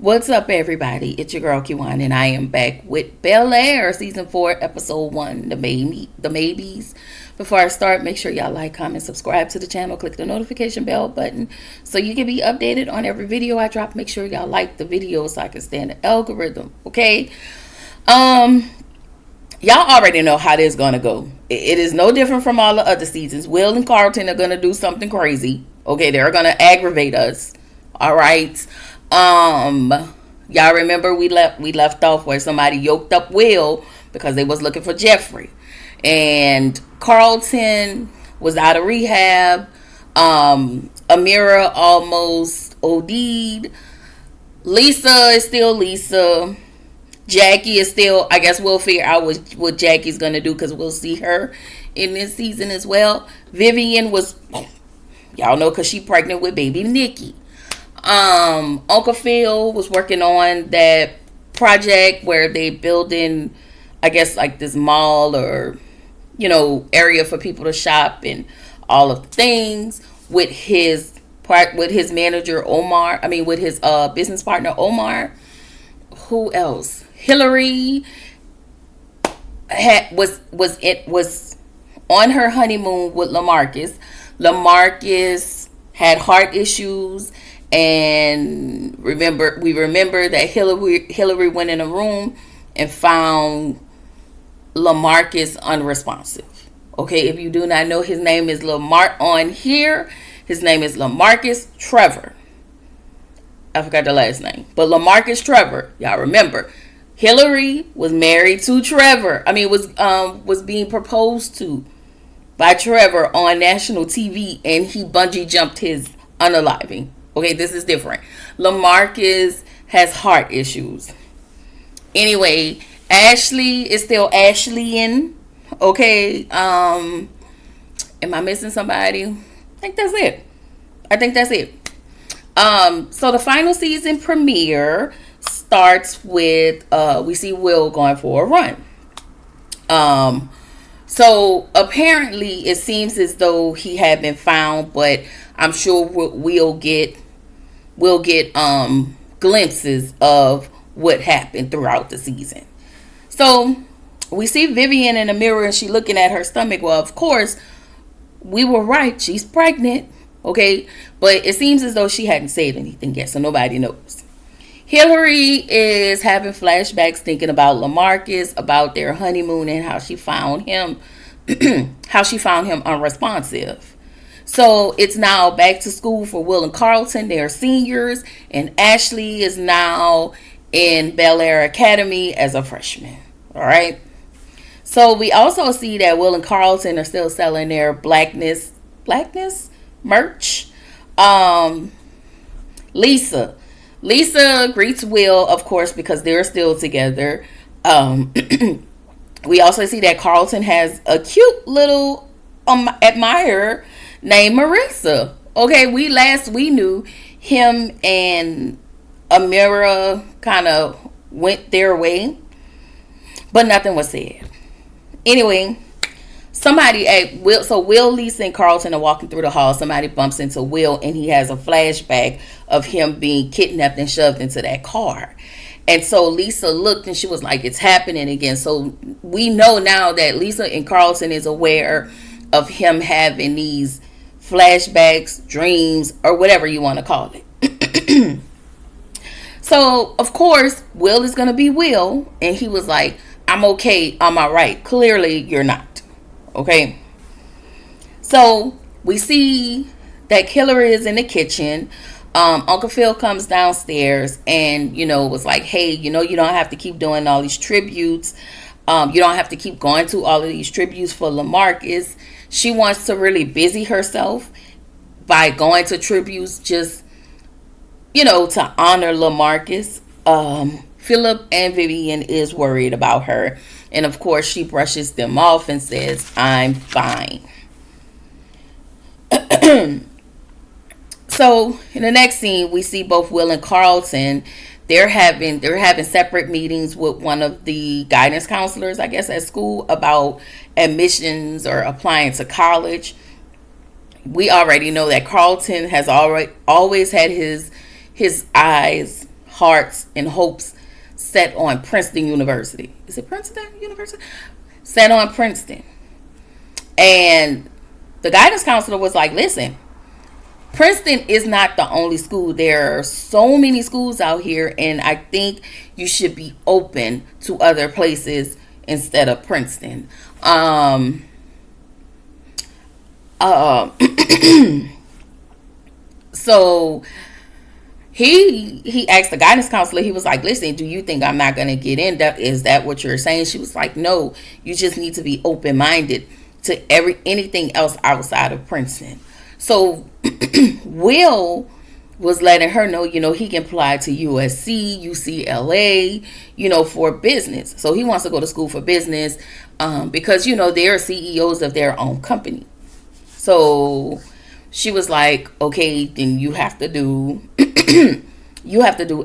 What's up, everybody? It's your girl Kiwan, and I am back with Bel-Air, season 4, episode 1, the maybes. Before I start, make sure y'all like, comment, subscribe to the channel, click the notification bell button so you can be updated on every video I drop. Make sure y'all like the video so I can stay in the algorithm, okay? Y'all already know how this is gonna go. It is no different from all the other seasons. Will and Carlton are gonna do something crazy. Okay, they're gonna aggravate us. All right. Y'all remember we left off where somebody yoked up Will because they was looking for Jeffrey, and Carlton was out of rehab. Amira almost OD'd. Lisa is still Lisa. Jackie is still, I guess we'll figure out what Jackie's gonna do because we'll see her in this season as well. Vivian was, y'all know, because she pregnant with baby Nikki. Uncle Phil was working on that project where they building, I guess, like this mall or, area for people to shop and all of the things with his manager Omar. I mean, with his business partner Omar. Who else? Hillary was on her honeymoon with LaMarcus. LaMarcus had heart issues. And we remember that Hillary went in a room and found LaMarcus unresponsive. Okay, if you do not know, his name is on here. His name is LaMarcus Trevor. I forgot the last name, but LaMarcus Trevor. Y'all remember, Hillary was married to Trevor. I mean, was being proposed to by Trevor on national TV, and he bungee jumped his unaliving. Okay, this is different. LaMarcus has heart issues. Anyway, Ashley is still Ashley-in. Okay. Am I missing somebody? I think that's it. So the final season premiere starts with we see Will going for a run. So apparently it seems as though he had been found, but I'm sure we'll get glimpses of what happened throughout the season. So we see Vivian in the mirror and she looking at her stomach. Well, of course, we were right. She's pregnant. Okay. But it seems as though she hadn't said anything yet, so nobody knows. Hillary is having flashbacks thinking about LaMarcus, about their honeymoon, and how she found him unresponsive. So it's now back to school for Will and Carlton. They're seniors, and Ashley is now in Bel-Air Academy as a freshman. All right. So we also see that Will and Carlton are still selling their blackness merch. Lisa greets Will, of course, because they're still together. We also see that Carlton has a cute little admirer named Marissa. Okay, we knew him and Amira kind of went their way, but nothing was said. Anyway, Will, Lisa, and Carlton are walking through the hall. Somebody bumps into Will, and he has a flashback of him being kidnapped and shoved into that car. And so Lisa looked and she was like, it's happening again. So we know now that Lisa and Carlton is aware of him having these flashbacks, dreams, or whatever you want to call it. So, of course, Will is going to be Will. And he was like, I'm okay. I'm all right. Clearly, you're not. Okay. So, we see that Hillary is in the kitchen. Uncle Phil comes downstairs and, was like, hey, you don't have to keep doing all these tributes. You don't have to keep going to all of these tributes for LaMarcus. She wants to really busy herself by going to tributes just, to honor LaMarcus. Philip and Vivian is worried about her. And, of course, she brushes them off and says, I'm fine. So, in the next scene, we see both Will and Carlton. They're having separate meetings with one of the guidance counselors, I guess, at school about admissions or applying to college. We already know that Carlton has always had his eyes hearts and hopes set on Princeton University. Is it Princeton University? Set on Princeton. And the guidance counselor was like, listen, Princeton is not the only school. There are so many schools out here, and I think you should be open to other places instead of Princeton. So he asked the guidance counselor, he was like, listen, do you think I'm not going to get in? Is that what you're saying? She was like, no, you just need to be open-minded to anything else outside of Princeton. So Will was letting her know, he can apply to USC, UCLA, for business. So he wants to go to school for business because, they're CEOs of their own company. So she was like, okay, then you have to do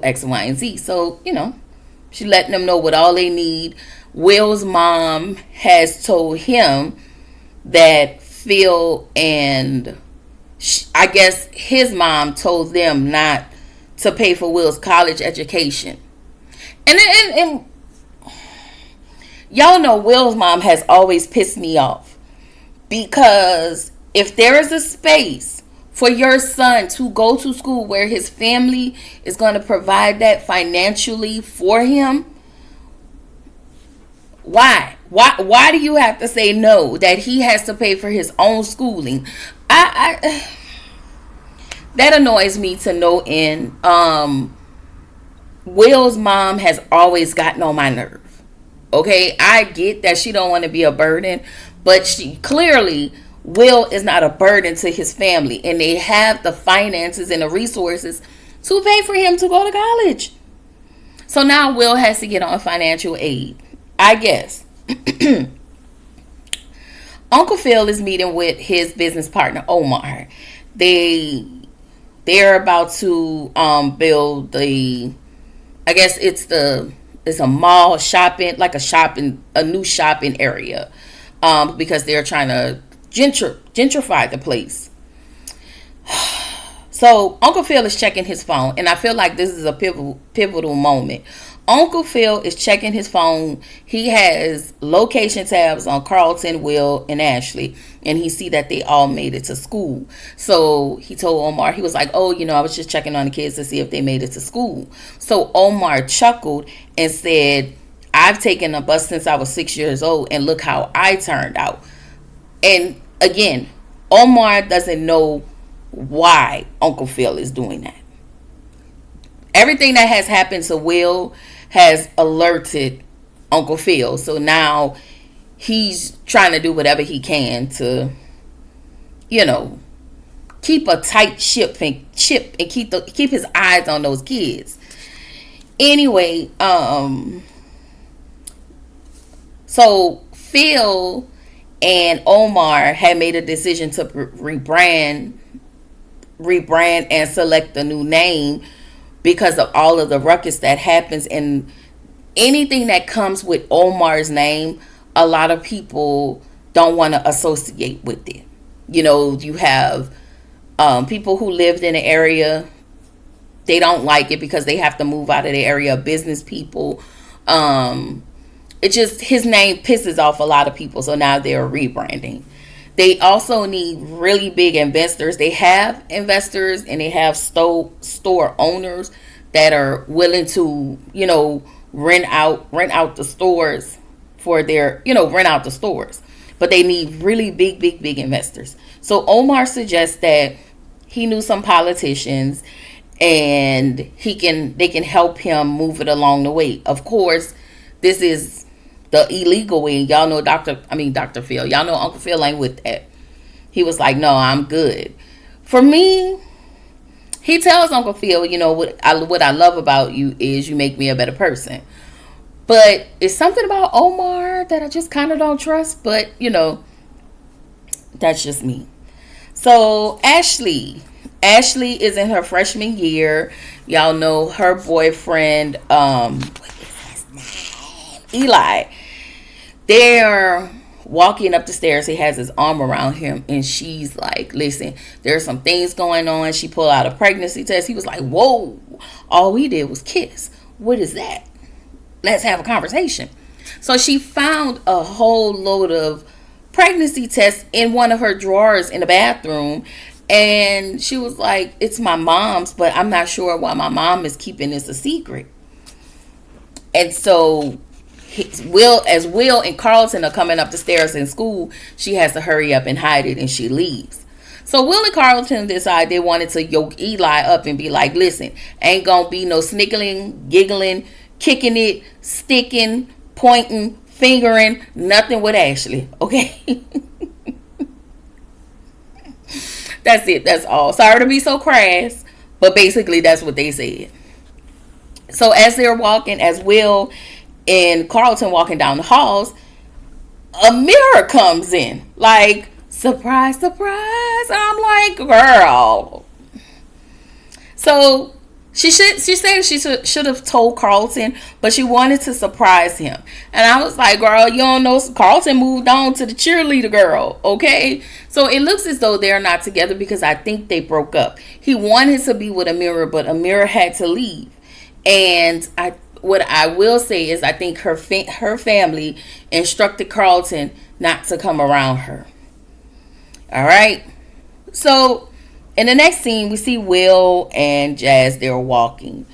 X, Y, and Z. So, she letting them know what all they need. Will's mom has told him that Phil and I guess his mom told them not to pay for Will's college education. And y'all know Will's mom has always pissed me off, because if there is a space for your son to go to school where his family is going to provide that financially for him, why do you have to say no, that he has to pay for his own schooling? That annoys me to no end. Will's mom has always gotten on my nerve. Okay, I get that she don't want to be a burden, but she clearly, Will is not a burden to his family, and they have the finances and the resources to pay for him to go to college. So now Will has to get on financial aid, I guess. Uncle Phil is meeting with his business partner Omar. They're about to build a mall shopping, like a new shopping area, because they're trying to gentrify the place. So Uncle Phil is checking his phone, and I feel like this is a pivotal moment. Uncle Phil is checking his phone. He has location tabs on Carlton, Will, and Ashley, and he see that they all made it to school. So he told Omar, he was like, oh, I was just checking on the kids to see if they made it to school. So Omar chuckled and said, I've taken a bus since I was 6 years old, and look how I turned out. And again, Omar doesn't know why Uncle Phil is doing that. Everything that has happened to Will has alerted Uncle Phil. So now he's trying to do whatever he can to, keep a tight ship and keep his eyes on those kids. Anyway, so Phil and Omar had made a decision to rebrand and select a new name because of all of the ruckus that happens, and anything that comes with Omar's name, a lot of people don't want to associate with it. You have people who lived in the area, they don't like it because they have to move out of the area. Business people, his name pisses off a lot of people, so now they're rebranding. They also need really big investors. They have investors and they have store owners that are willing to, rent out the stores for their, rent out the stores. But they need really big investors. So Omar suggests that he knew some politicians and they can help him move it along the way. Of course, this is the illegal way. Y'all know Dr. Phil. Y'all know Uncle Phil ain't with that. He was like, no, I'm good. For me, he tells Uncle Phil, what I love about you is you make me a better person. But it's something about Omar that I just kind of don't trust. But, that's just me. So Ashley is in her freshman year. Y'all know her boyfriend, what is his name? Eli. They're walking up the stairs. He has his arm around him, and she's like, listen, there's some things going on. She pulled out a pregnancy test. He was like, whoa, all we did was kiss. What is that? Let's have a conversation. So she found a whole load of pregnancy tests in one of her drawers in the bathroom. And she was like, it's my mom's, but I'm not sure why my mom is keeping this a secret. And so Will and Carlton are coming up the stairs in school, she has to hurry up and hide it, and she leaves. So Will and Carlton decide they wanted to yoke Eli up and be like, listen, ain't gonna be no snickling, giggling, kicking it, sticking, pointing, fingering, nothing with Ashley, okay? That's it. That's all. Sorry to be so crass, but basically that's what they said. So as they're walking, as Will and Carlton walking down the halls, a mirror comes in. Like, surprise, surprise. I'm like, girl. So she said she should have told Carlton, but she wanted to surprise him. And I was like, girl, you don't know, Carlton moved on to the cheerleader girl, okay? So it looks as though they're not together because I think they broke up. He wanted to be with Amira, but Amira had to leave. And what I will say is I think her family instructed Carlton not to come around her. All right? So in the next scene, we see Will and Jazz. They're walking.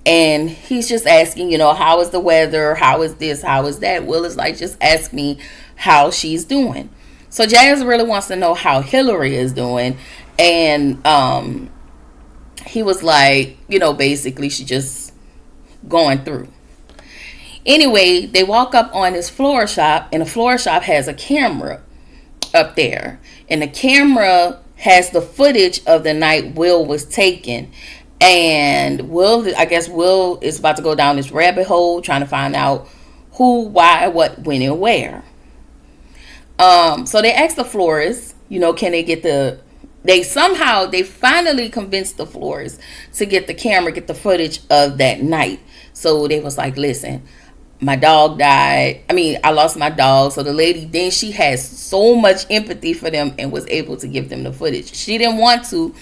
And he's just asking, how is the weather? How is this? How is that? Will is like, just ask me how she's doing. So Jazz really wants to know how Hillary is doing. And he was like, basically she just going through. Anyway, they walk up on this floor shop. And the floor shop has a camera up there. And the camera has the footage of the night Will was taken. And Will is about to go down this rabbit hole trying to find out who, why, what, when, and where. So they asked the florist, can they get they finally convinced the florist to get the camera, get the footage of that night. So they was like, listen, my dog died. I lost my dog. So the lady, then she has so much empathy for them and was able to give them the footage. She didn't want to,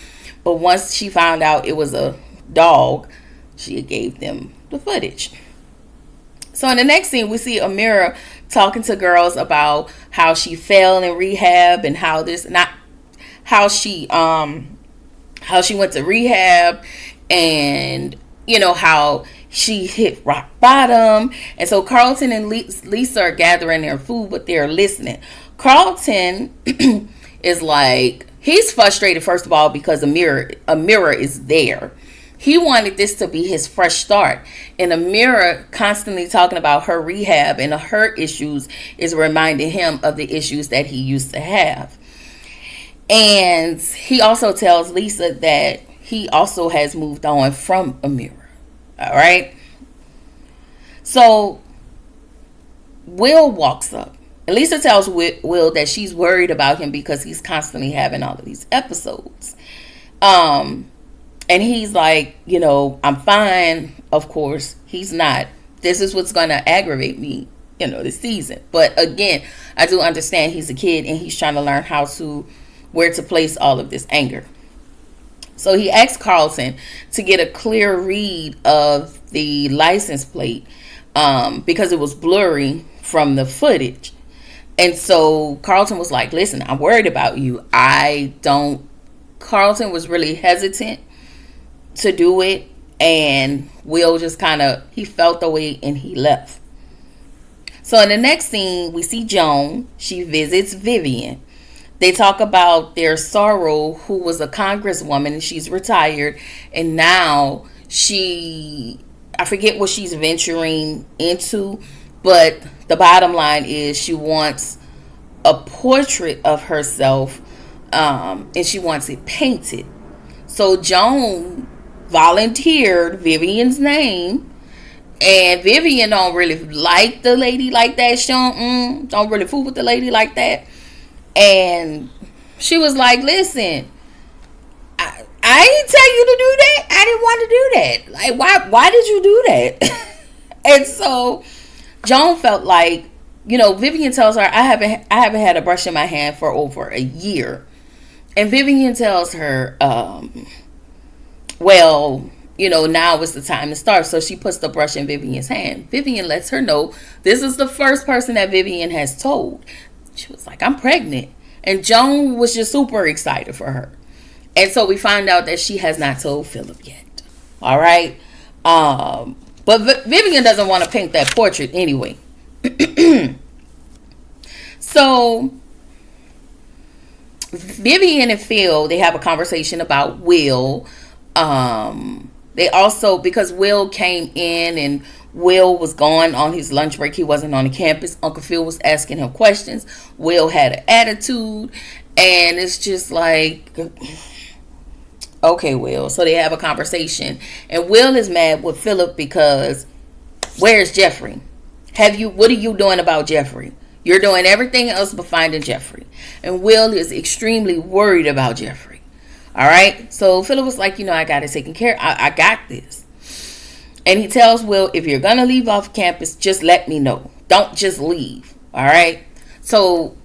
but once she found out it was a dog, she gave them the footage. So in the next scene, we see Amira talking to girls about how she fell in rehab and how she went to rehab, and how she hit rock bottom. And so Carlton and Lisa are gathering their food, but they're listening. Carlton is like, he's frustrated, first of all, because Amira is there. He wanted this to be his fresh start. And Amira constantly talking about her rehab and her issues is reminding him of the issues that he used to have. And he also tells Lisa that he also has moved on from Amira. All right. So Will walks up. And Lisa tells Will that she's worried about him because he's constantly having all of these episodes. And he's like, I'm fine. Of course, he's not. This is what's going to aggravate me, this season. But again, I do understand he's a kid and he's trying to learn where to place all of this anger. So he asked Carlton to get a clear read of the license plate because it was blurry from the footage. And so Carlton was like, listen, I'm worried about you. Carlton was really hesitant to do it. And Will just he felt the way and he left. So in the next scene, we see Joan. She visits Vivian. They talk about their sorrow, who was a congresswoman, and she's retired. And now I forget what she's venturing into, but the bottom line is she wants a portrait of herself, and she wants it painted. So Joan volunteered Vivian's name, and Vivian don't really like the lady like that. She don't really fool with the lady like that. And she was like, listen, I didn't tell you to do that. I didn't want to do that. Like, why did you do that? And so Joan felt like Vivian tells her, I haven't had a brush in my hand for over a year. And Vivian tells her, well, now is the time to start. So she puts the brush in Vivian's hand. Vivian lets her know this is the first person that Vivian has told. She was like, I'm pregnant. And Joan was just super excited for her. And so we find out that she has not told Philip yet. All right. But Vivian doesn't want to paint that portrait anyway. So Vivian and Phil, they have a conversation about Will. They also, because Will came in and Will was gone on his lunch break. He wasn't on the campus. Uncle Phil was asking him questions. Will had an attitude. And it's just like, okay, Will. So they have a conversation. And Will is mad with Philip because where's Jeffrey? What are you doing about Jeffrey? You're doing everything else but finding Jeffrey. And Will is extremely worried about Jeffrey. All right. So Philip was like, I got it taken care of. I got this. And he tells Will, if you're going to leave off campus, just let me know. Don't just leave. All right. So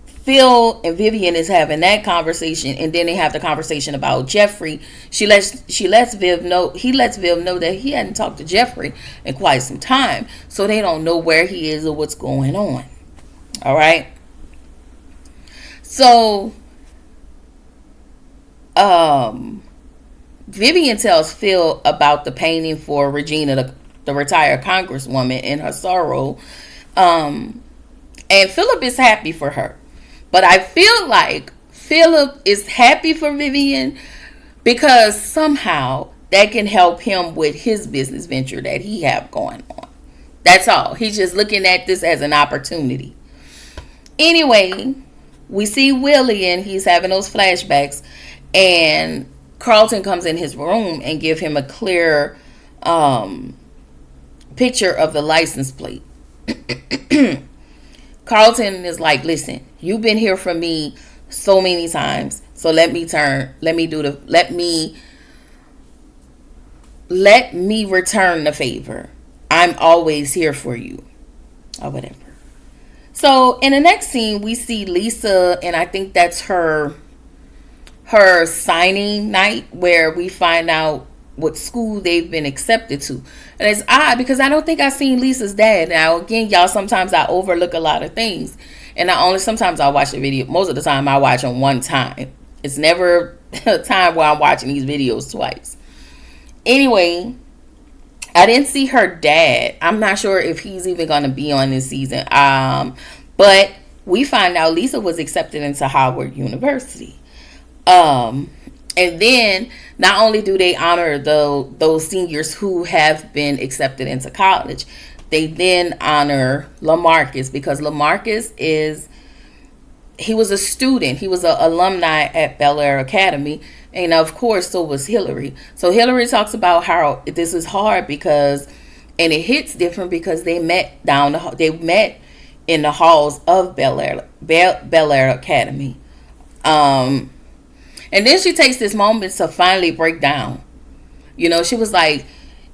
Phil and Vivian is having that conversation, and then they have the conversation about Jeffrey. He lets Viv know that he hadn't talked to Jeffrey in quite some time, so they don't know where he is or what's going on. All right. So Vivian tells Phil about the painting for Regina, the retired congresswoman, in her sorrow. And Philip is happy for her. But I feel like Philip is happy for Vivian because somehow that can help him with his business venture that he have going on. That's all. He's just looking at this as an opportunity. Anyway, we see Willie and he's having those flashbacks, and Carlton comes in his room and give him a clear picture of the license plate. Carlton is like, listen, you've been here for me so many times, so let me return the favor. I'm always here for you, or whatever. So in the next scene, we see Lisa, and I think that's her signing night, where we find out what school they've been accepted to. And it's odd because I don't think I've seen Lisa's dad. Now, again, y'all, sometimes I overlook a lot of things. And sometimes I watch the video. Most of the time I watch them one time. It's never a time where I'm watching these videos twice. Anyway, I didn't see her dad. I'm not sure if he's even going to be on this season. But we find out Lisa was accepted into Howard University. And then not only do they honor those seniors who have been accepted into college, they then honor LaMarcus, because LaMarcus he was a student. He was an alumni at Bel-Air Academy. And of course, so was Hillary. So Hillary talks about how this is hard and it hits different because they met in the halls of Bel-Air Academy. And then she takes this moment to finally break down. She was like,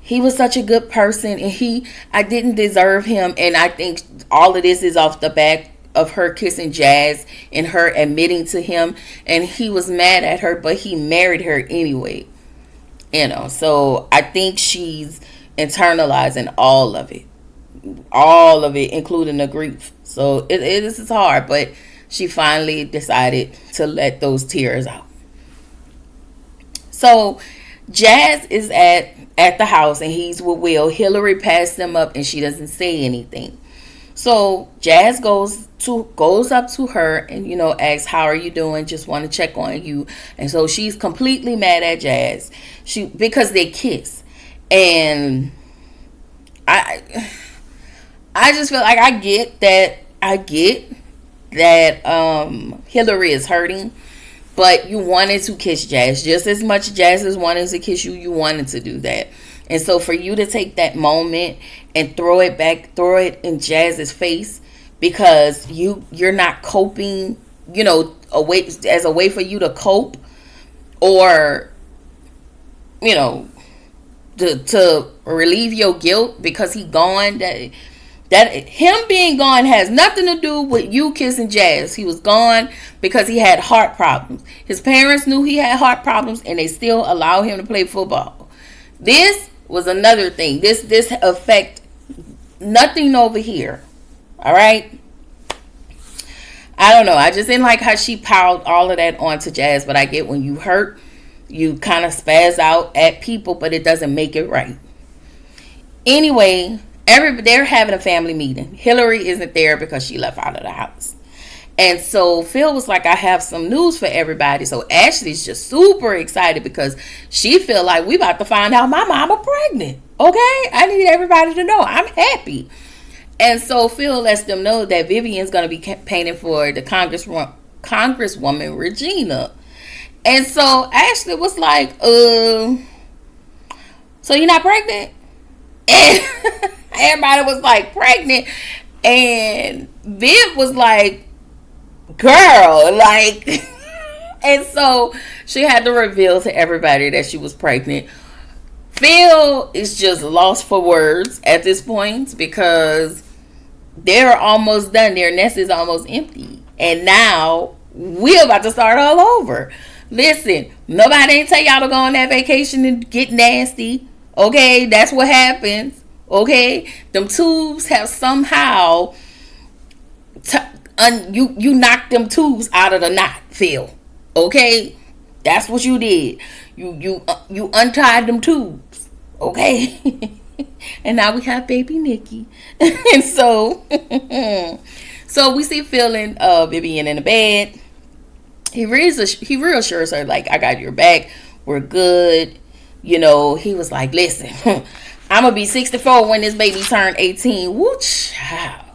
he was such a good person, and I didn't deserve him. And I think all of this is off the back of her kissing Jazz and her admitting to him. And he was mad at her, but he married her anyway. So I think she's internalizing all of it, including the grief. So this is hard, but she finally decided to let those tears out. So Jazz is at the house and he's with Will. Hillary passed them up and she doesn't say anything. So Jazz goes up to her and asks, how are you doing? Just want to check on you. And so she's completely mad at Jazz. Because they kiss. And I just feel like I get that Hillary is hurting. But you wanted to kiss Jazz. Just as much Jazz as wanted to kiss you, you wanted to do that. And so for you to take that moment and throw it in Jazz's face because you're not coping, as a way for you to cope, or, to relieve your guilt because he gone, That him being gone has nothing to do with you kissing Jazz. He was gone because he had heart problems. His parents knew he had heart problems, and they still allow him to play football. This was another thing. This affect nothing over here. All right. I don't know. I just didn't like how she piled all of that onto Jazz. But I get when you hurt, you kind of spaz out at people, but it doesn't make it right. Anyway, they're having a family meeting. Hillary isn't there because she left out of the house. And so Phil was like, I have some news for everybody. So Ashley's just super excited because she feel like we about to find out my mama pregnant. Okay? I need everybody to know. I'm happy. And so Phil lets them know that Vivian's going to be campaigning for the Congresswoman Regina. And so Ashley was like, so you're not pregnant? And everybody was like, pregnant. And Viv was like, girl, like. And so she had to reveal to everybody that she was pregnant. Phil is just lost for words at this point because they're almost done. Their nest is almost empty. And now we're about to start all over. Listen, nobody ain't tell y'all to go on that vacation and get nasty. Okay, that's what happens. Okay, them tubes have somehow you knocked them tubes out of the knot, Phil. Okay, that's what you did. You untied them tubes. Okay, and now we have baby Nikki. And so we see Phil and Vivian in the bed. He reassures her like, I got your back. We're good. You know, he was like, listen, I'm going to be 64 when this baby turned 18. Woo, child.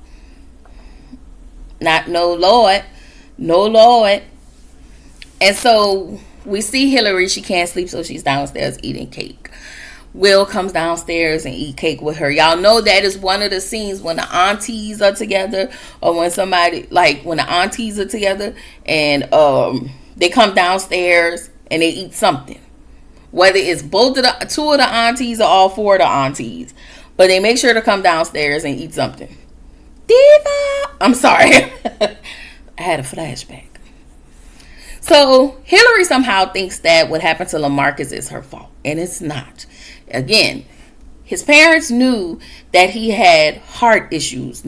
No, Lord. And so we see Hillary. She can't sleep, so she's downstairs eating cake. Will comes downstairs and eat cake with her. Y'all know that is one of the scenes when the aunties are together, or when somebody, like when the aunties are together and they come downstairs and they eat something. Whether it's two of the aunties or all four of the aunties. But they make sure to come downstairs and eat something. Diva! I'm sorry. I had a flashback. So Hillary somehow thinks that what happened to LaMarcus is her fault. And it's not. Again, his parents knew that he had heart issues.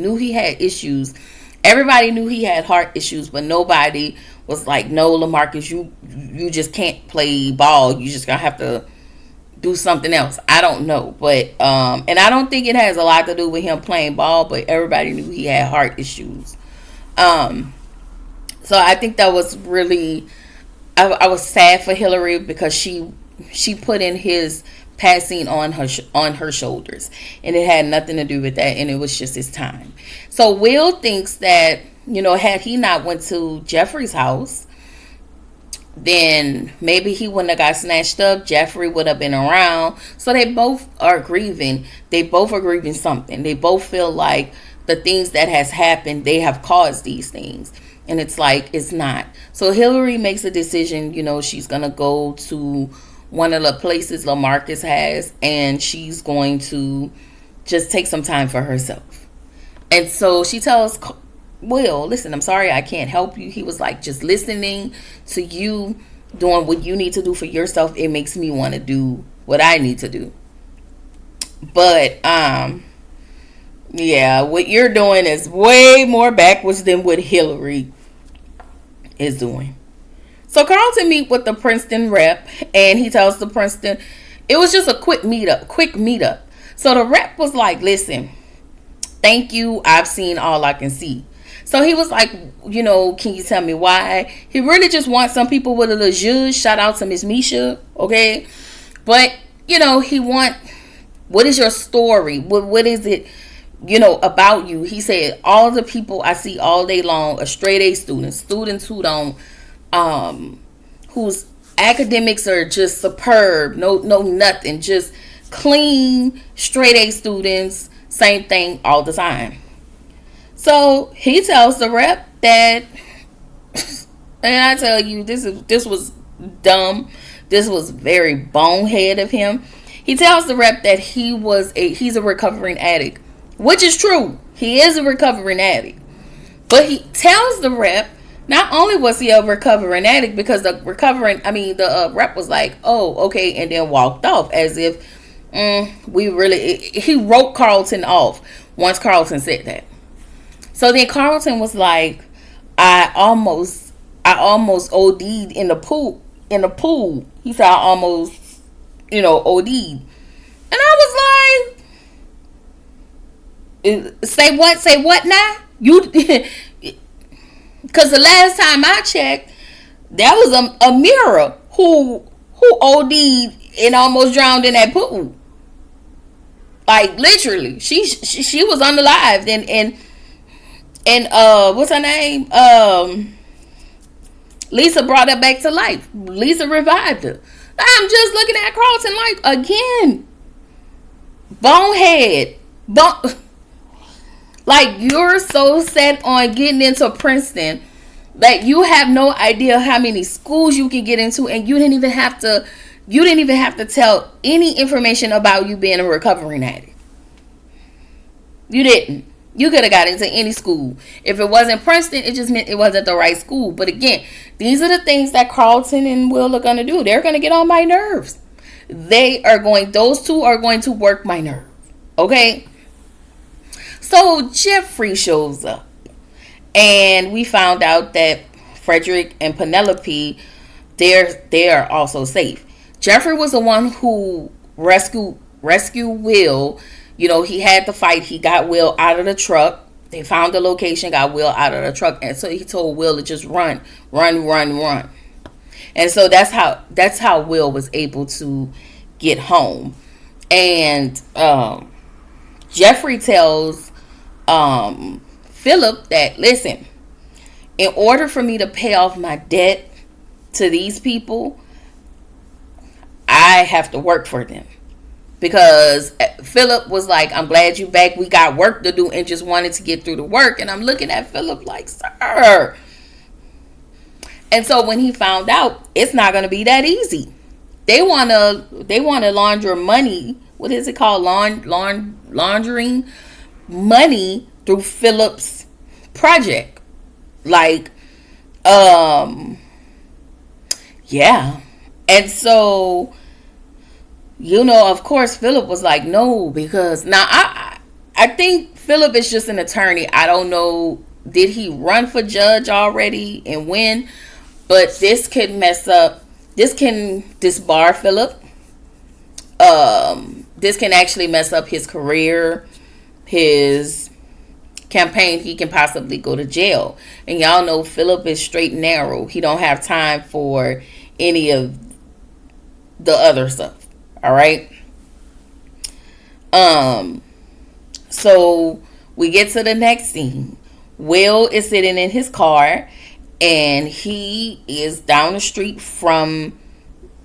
Everybody knew he had heart issues, but nobody was like, no, LaMarcus, you just can't play ball. You just gonna have to do something else. I don't know. But and I don't think it has a lot to do with him playing ball, but everybody knew he had heart issues. So I think that was really, I was sad for Hillary because she put in his passing on her shoulders, and it had nothing to do with that, and it was just his time. So Will thinks that, you know, had he not went to Jeffrey's house, then maybe he wouldn't have got snatched up. Jeffrey would have been around. So they both are grieving. They both are grieving something. They both feel like the things that has happened, they have caused these things. And it's like, it's not. So Hillary makes a decision, you know, she's going to go to one of the places LaMarcus has, and she's going to just take some time for herself. And so she tells Will, listen, I'm sorry I can't help you. He was like, just listening to you, doing what you need to do for yourself, it makes me want to do what I need to do. But, yeah, what you're doing is way more backwards than what Hillary is doing. So Carlton meet with the Princeton rep, and he tells the Princeton, it was just a quick meetup. So the rep was like, listen, thank you. I've seen all I can see. So he was like, you know, can you tell me why? He really just wants some people with a little zhuzh. Shout out to Miss Misha, okay? But, you know, what is your story? What is it, you know, about you? He said, all the people I see all day long are straight A students who don't, whose academics are just superb, no nothing, just clean, straight A students, same thing all the time. So he tells the rep that, and I tell you, this was dumb. This was very bonehead of him. He tells the rep that he's a recovering addict. which is true. He is a recovering addict. But he tells the rep, not only was he a recovering addict, because the rep was like, oh, okay, and then walked off as if he wrote Carlton off once Carlton said that. So then Carlton was like, I almost OD'd in the pool. He said I almost, OD'd. And I was like, say what now? You, because the last time I checked, that was a mirror who OD'd and almost drowned in that pool. Like, literally, she was unalived, and what's her name? Lisa brought her back to life. Lisa revived her. I'm just looking at Carlton like, again, bonehead, like, you're so set on getting into Princeton that you have no idea how many schools you can get into, and you didn't even have to tell any information about you being a recovering addict. You didn't. You could have got into any school. If it wasn't Princeton, it just meant it wasn't the right school. But again, these are the things that Carlton and Will are going to do. They're going to get on my nerves. Those two are going to work my nerve. Okay? So Jeffrey shows up. And we found out that Frederick and Penelope, they are also safe. Jeffrey was the one who rescued Will. He had the fight. He got Will out of the truck. They found the location, got Will out of the truck. And so he told Will to just run. And so that's how Will was able to get home. And Jeffrey tells Philip that, listen, in order for me to pay off my debt to these people, I have to work for them. Because Philip was like, I'm glad you back. We got work to do, and just wanted to get through the work. And I'm looking at Philip like, sir. And so when he found out, it's not going to be that easy. They want to launder money. What is it called? Laundering money through Philip's project. Like, yeah. And so, of course, Philip was like, no, because now I think Philip is just an attorney. I don't know, did he run for judge already and win? But this can disbar Philip. This can actually mess up his career, his campaign. He can possibly go to jail. And y'all know Philip is straight and narrow. He don't have time for any of the other stuff. All right. So we get to the next scene. Will is sitting in his car, and he is down the street from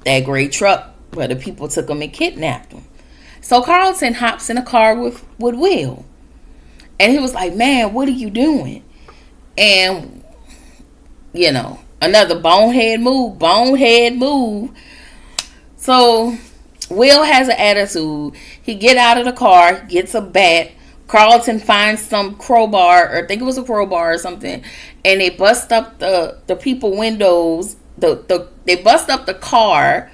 that gray truck where the people took him and kidnapped him. So Carlton hops in a car with Will, and he was like, man, what are you doing? And another bonehead move. So Will has an attitude. He get out of the car, gets a bat. Carlton finds some crowbar, or I think it was a crowbar or something, and they bust up the people windows. They bust up the car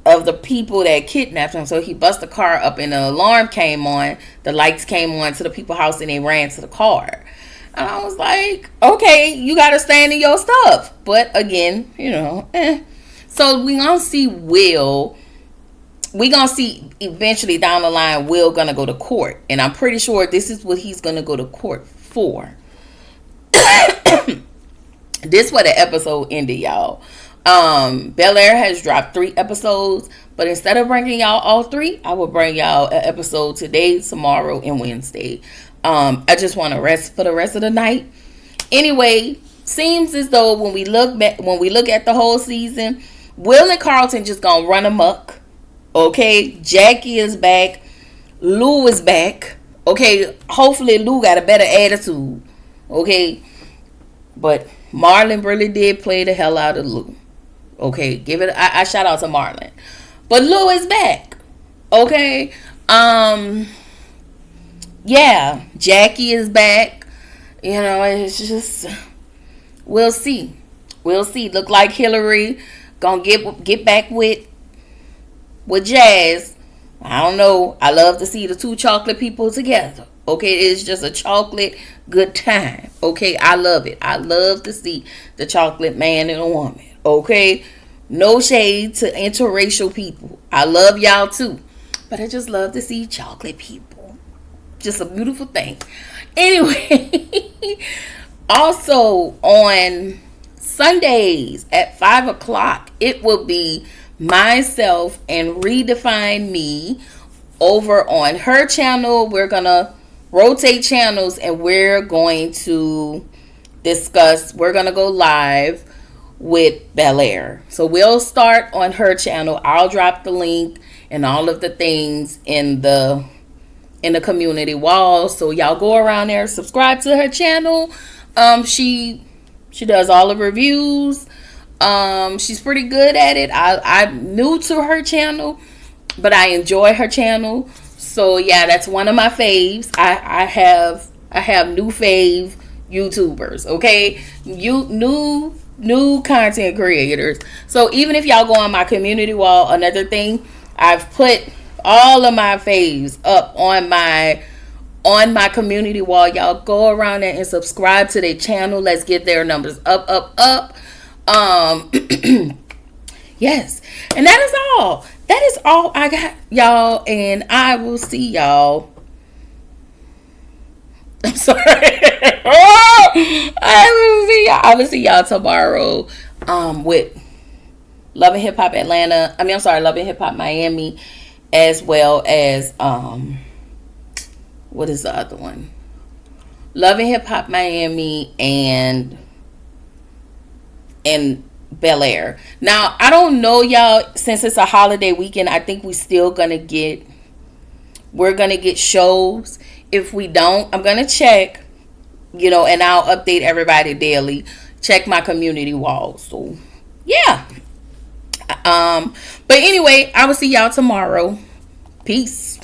of the people that kidnapped him. So he bust the car up, and the alarm came on. The lights came on to the people's house, and they ran to the car. And I was like, okay, you got to stand in your stuff. But again, So we gonna see Will. We gonna see eventually down the line Will gonna go to court, and I'm pretty sure this is what he's gonna go to court for. This where the episode ended, y'all. Bel-Air has dropped 3 episodes, but instead of bringing y'all all 3, I will bring y'all an episode today, tomorrow, and Wednesday. I just want to rest for the rest of the night. Anyway, seems as though when we look at the whole season, Will and Carlton just gonna run amok. Okay, Jackie is back. Lou is back. Okay, hopefully Lou got a better attitude. Okay, but Marlon really did play the hell out of Lou. Okay, give it. I shout out to Marlon, but Lou is back. Okay, yeah, Jackie is back. You know, it's just, we'll see. We'll see. Look like Hillary gonna get back with Jazz. I don't know. I love to see the two chocolate people together. Okay, it's just a chocolate good time. Okay, I love it. I love to see the chocolate man and a woman. Okay, no shade to interracial people. I love y'all too, but I just love to see chocolate people. Just a beautiful thing. Anyway, also on Sundays at 5 o'clock, it will be myself and Redefine Me over on her channel. We're gonna rotate channels and we're going to discuss, we're gonna go live with Bel-Air. So we'll start on her channel. I'll drop the link and all of the things in the community wall, so y'all go around there, subscribe to her channel. She does all the reviews. She's pretty good at it. I'm new to her channel, but I enjoy her channel. So yeah, that's one of my faves. I have new fave YouTubers. Okay, you new content creators. So even if y'all go on my community wall, another thing, I've put all of my faves up on my community wall. Y'all go around there and subscribe to their channel. Let's get their numbers up. Yes, and that is all. That is all I got, y'all, and I will see y'all. I'm sorry. I will see y'all tomorrow with Love and Hip Hop Atlanta. Love and Hip Hop Miami, as well as what is the other one? Love and Hip Hop Miami and Bel-Air. Now, I don't know, y'all, since it's a holiday weekend, I think we're gonna get shows. If we don't, I'm gonna check, and I'll update everybody daily. Check my community wall. So yeah. But anyway, I will see y'all tomorrow. Peace.